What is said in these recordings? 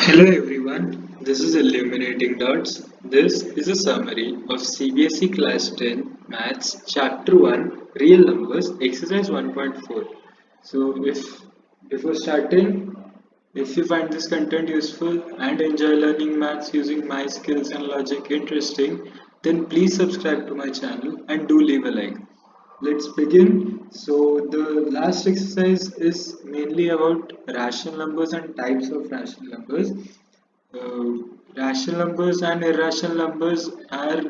Hello everyone, this is Illuminating Dots. This is a summary of CBSE Class 10 Maths Chapter 1 Real Numbers Exercise 1.4. So before starting, if you find this content useful and enjoy learning maths using my skills and logic interesting, then please subscribe to my channel and do leave a like. Let's begin. So the last exercise is mainly about rational numbers and types of rational numbers. Uh, Rational numbers and irrational numbers are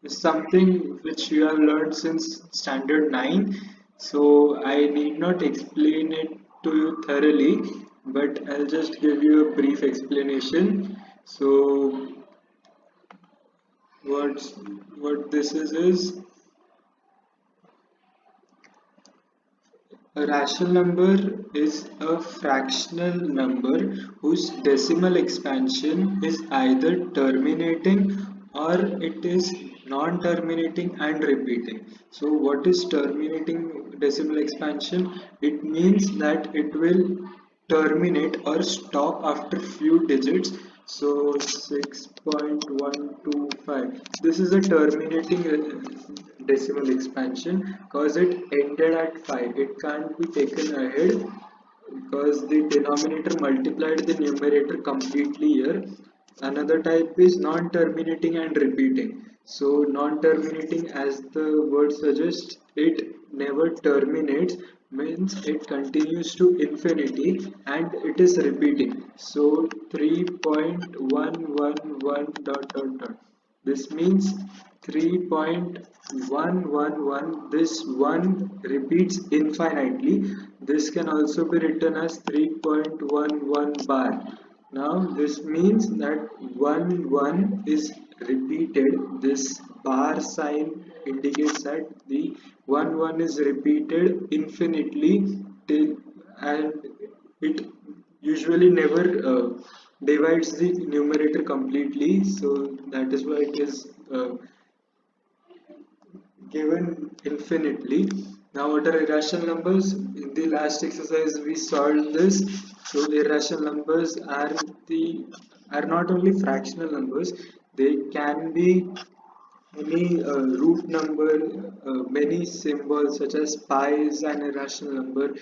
something which you have learned since standard 9. So I need not explain it to you thoroughly, but I'll just give you a brief explanation. So what's what this is a rational number is a fractional number whose decimal expansion is either terminating or it is non-terminating and repeating. So what is terminating decimal expansion? It means that it will terminate or stop after few digits. So 6.125, this is a terminating decimal expansion because it ended at 5. It can't be taken ahead because the denominator multiplied the numerator completely here. Another type is non-terminating and repeating. So non-terminating, as the word suggests, it never terminates, means it continues to infinity and it is repeating. So 3.111 dot. This means 3.111. This 1 repeats infinitely. This can also be written as 3.11 bar. Now this means that 1 1 is repeated. This bar sign indicates that the 1 1 is repeated infinitely till, and it usually never divides the numerator completely, so that is why it is given infinitely. Now what are irrational numbers? In the last exercise we solved this. So irrational numbers are not only fractional numbers, they can be any root number, many symbols such as pi is an irrational number.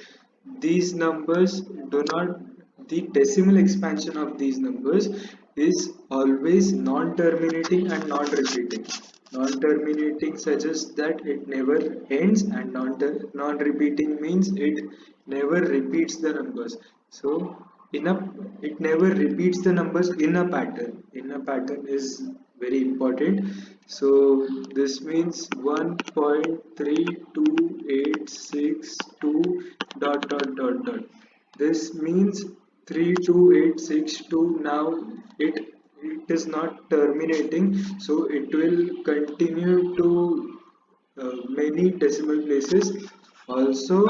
These numbers do not, the decimal expansion of these numbers is always non-terminating and non-repeating. Non-terminating suggests that it never ends, and non-repeating means it never repeats the numbers. So in a, it never repeats the numbers in a pattern. In a pattern is very important. So this means 1.32862 dot. This means 32862. Now it is not terminating, so it will continue to many decimal places. Also,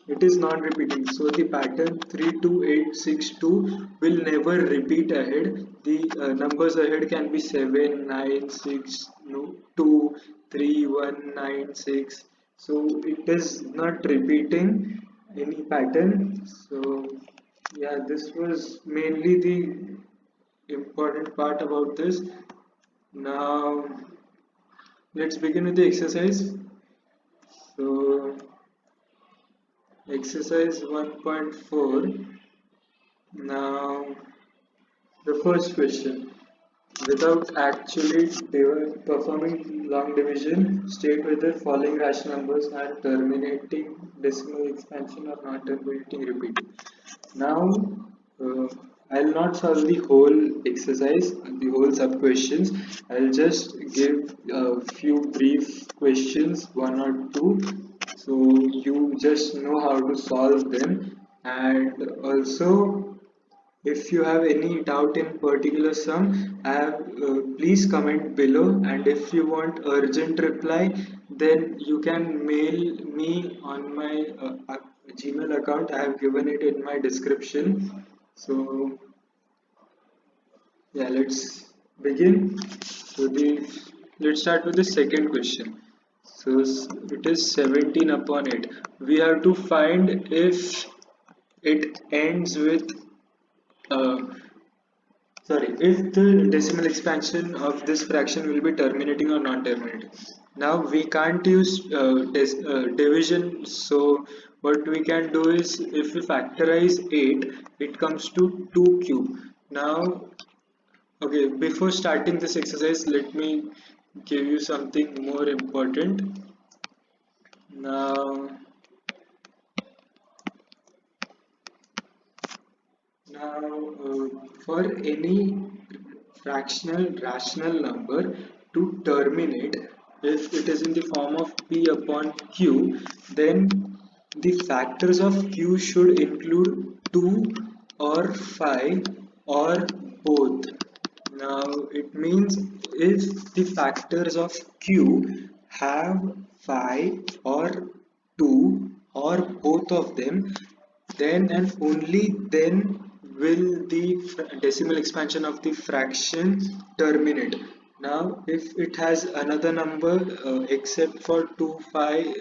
it is non-repeating, so the pattern 32862 will never repeat ahead. The numbers ahead can be 7, 9, 6, no, 2, 3, 1, 9, 6. So it is not repeating any pattern. So yeah, this was mainly the important part about this. Now let's begin with the exercise. So exercise 1.4. Now, the first question. Without actually performing long division, state whether following rational numbers are terminating decimal expansion or not terminating repeating. Now, uh, I'll not solve the whole exercise, the whole sub questions. I'll just give a few brief questions, one or two, so you just know how to solve them. And also, if you have any doubt in particular sum, please comment below. And if you want urgent reply, then you can mail me on my Gmail account. I have given it in my description. So yeah, let's begin. So the let's start with the second question. So it is 17 upon 8. We have to find if it ends with uh, sorry, if the decimal expansion of this fraction will be terminating or non-terminating. Now we can't use division, so what we can do is if we factorize 8, it comes to 2 cube. Now, okay, before starting this exercise, let me give you something more important. Now, for any fractional rational number to terminate, if it is in the form of p upon q, then the factors of q should include 2 or 5 or both. Now it means if the factors of q have 5 or 2 or both of them, then and only then will the decimal expansion of the fraction terminate. Now, if it has another number except for 2, 5,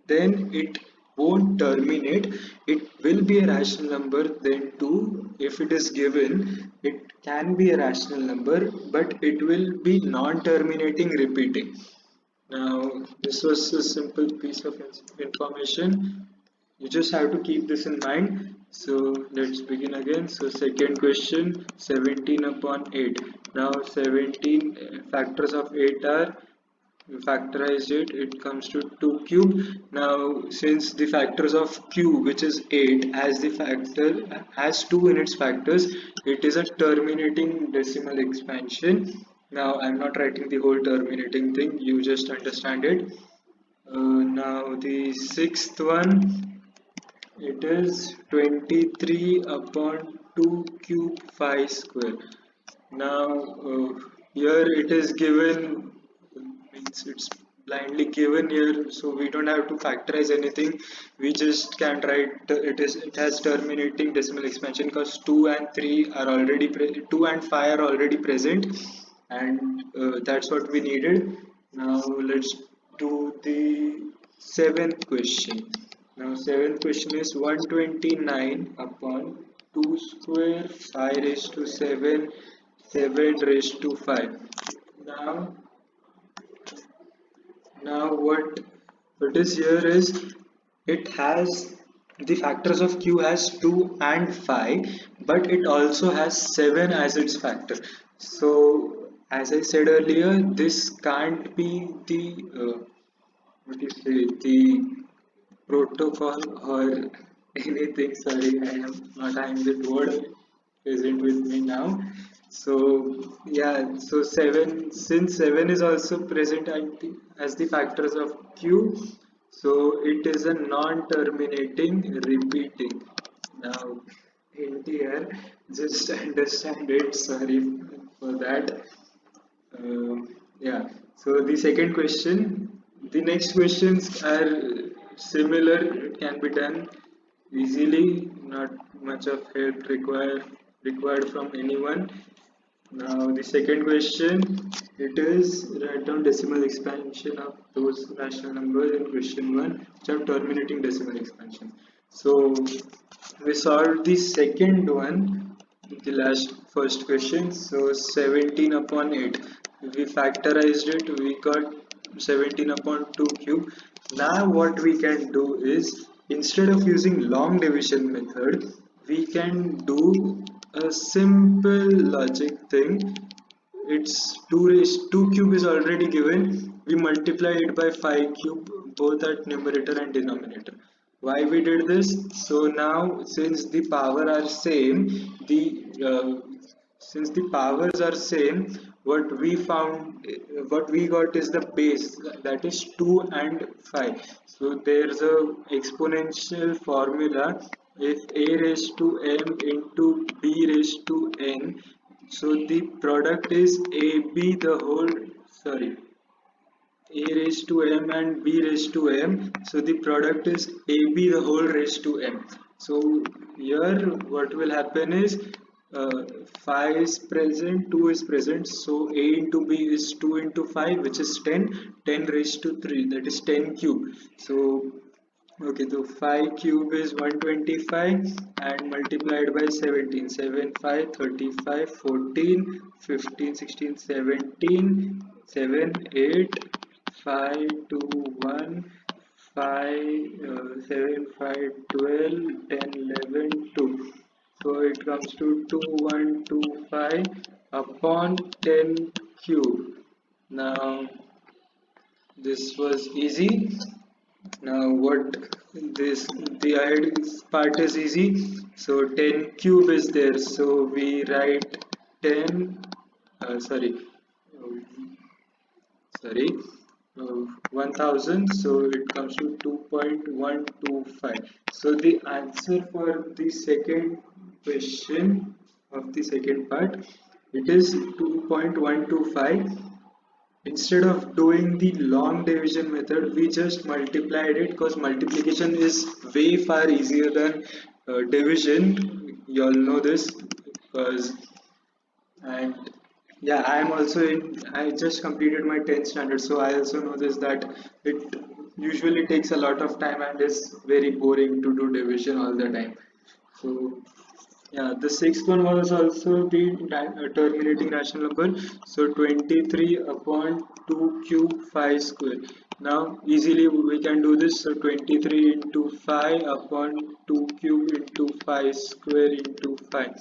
then it won't terminate. It will be a rational number then too. If it is given, it can be a rational number, but it will be non-terminating repeating. Now, this was a simple piece of information. You just have to keep this in mind. So let's begin again. So second question, 17 upon 8. Now 17 factors of 8 are, you factorize it, it comes to 2 cube. Now since the factors of q, which is 8, as the factor has 2 in its factors, it is a terminating decimal expansion. Now I'm not writing the whole terminating thing, you just understand it. Now the sixth one, it is 23 upon 2 cube 5 square. Now here it is given, means it's blindly given here, so we don't have to factorize anything. We just can write it has terminating decimal expansion because 2 and 3 are already 2 and 5 are already present, and that's what we needed. Now let's do the seventh question. Now seventh question is 129 upon 2 square 5 raised to 7 7 raised to 5. Now what is here is it has the factors of q has 2 and 5, but it also has 7 as its factor. So as I said earlier, this can't be the what do you say, the protocol or anything. Sorry, I am not having that word present with me now. So yeah, so 7, since 7 is also present as the factors of q, so it is a non-terminating repeating. Now in here, just understand it, sorry for that. Yeah, so the second question, the next questions are similar, it can be done easily, not much of help required from anyone. Now the second question, it is write down decimal expansion of those rational numbers in question 1 which have terminating decimal expansion. So we solved the second one, the last first question. So 17 upon 8, we factorized it, we got 17 upon 2 cube. Now what we can do is, instead of using long division method, we can do a simple logic thing. It's 2 cube is already given, we multiply it by 5 cube both at numerator and denominator. Why we did this? So now since the power are same, the since the powers are same, what we got is the base, that is 2 and 5. So there's a exponential formula, if a raised to m into b raised to n, so the product is ab the whole, sorry, a raised to m and b raised to m, so the product is ab the whole raised to m. So here what will happen is, uh, 5 is present, 2 is present, so a into b is 2 into 5, which is 10, 10 raised to 3, that is 10 cube. So Okay, so 5 cube is 125 and multiplied by 17. 7, 5, 35, 14, 15, 16, 17, 7, 8, 5, 2, 1, 5, 7, 5, 12, 10, 11, 2. So it comes to 2125 upon 10 cube. Now this was easy. Now what this the part is easy. So 10 cube is there. So we write 10. Sorry, uh, sorry, 1000. So it comes to 2.125. So the answer for the second question of the second part, it is 2.125. Instead of doing the long division method, we just multiplied it because multiplication is way far easier than division. You all know this because, and yeah, I am also in. I just completed my 10th standard, so I also know this that it usually takes a lot of time and is very boring to do division all the time. So yeah, the sixth one was also the terminating rational number. So 23 upon 2 cube 5 square. Now easily we can do this. So 23 into 5 upon 2 cube into 5 square into 5.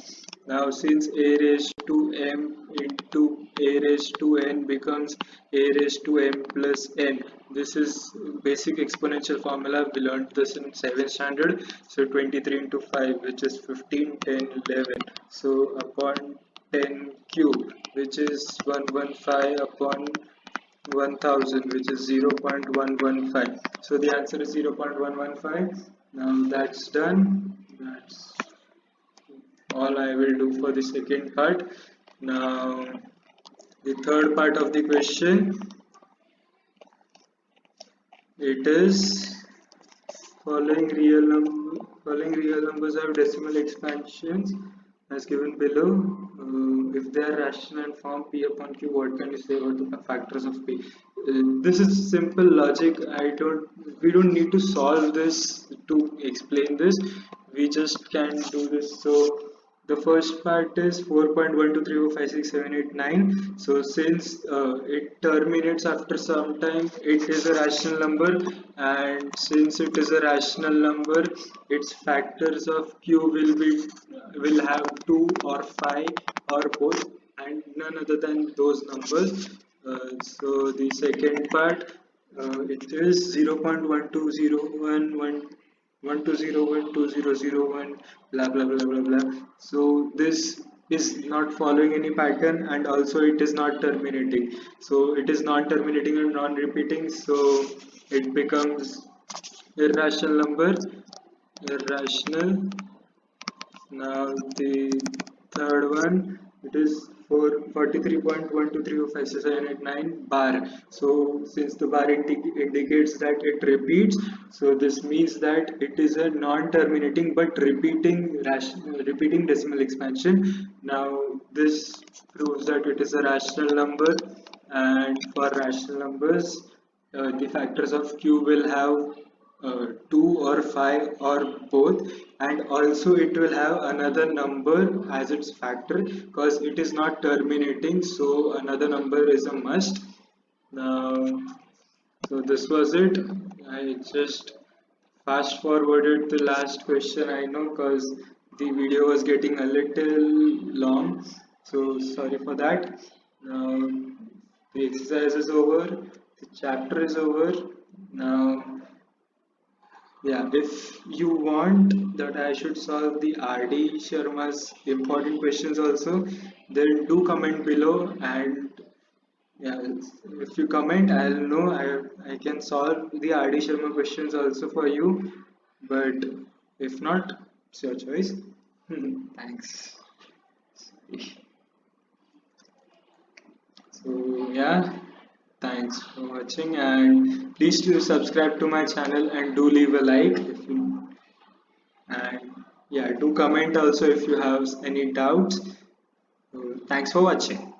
Now since a raised to m into a raised to n becomes a raised to m plus n. This is basic exponential formula. We learned this in 7th standard. So 23 into 5, which is 15, 10, 11. So upon 10 cube, which is 115 upon 1000, which is 0.115. So the answer is 0.115. Now that's done. That's all I will do for the second part. Now the third part of the question, it is following real numbers have decimal expansions as given below. If they are rational and form p upon q, what can you say about the factors of p? This is simple logic. We don't need to solve this to explain this. We just can do this. So the first part is 4.123456789. So since it terminates after some time, it is a rational number, and since it is a rational number, its factors of q will have 2 or 5 or both, and none other than those numbers. So the second part, it is 0.120111201 blah blah blah blah blah. So this is not following any pattern, and also it is not terminating. So it is non-terminating and non-repeating. So it becomes irrational number. Irrational. Now the third one, it is for 43.123056789 bar. So since the bar indicates that it repeats, so this means that it is a non-terminating but repeating decimal expansion. Now this proves that it is a rational number, and for rational numbers, the factors of q will have 2 or 5 or both, and also it will have another number as its factor because it is not terminating, so another number is a must. Now so this was it. I just fast forwarded the last question, I know, because the video was getting a little long, so sorry for that. Now the exercise is over, the chapter is over. Now yeah, if you want that I should solve the RD Sharma's important questions also, then do comment below, and yeah, if you comment, I'll know I can solve the RD Sharma questions also for you. But if not, it's your choice. Thanks. So yeah, thanks for watching, and please do subscribe to my channel and do leave a like if you, and yeah, do comment also if you have any doubts. So, thanks for watching.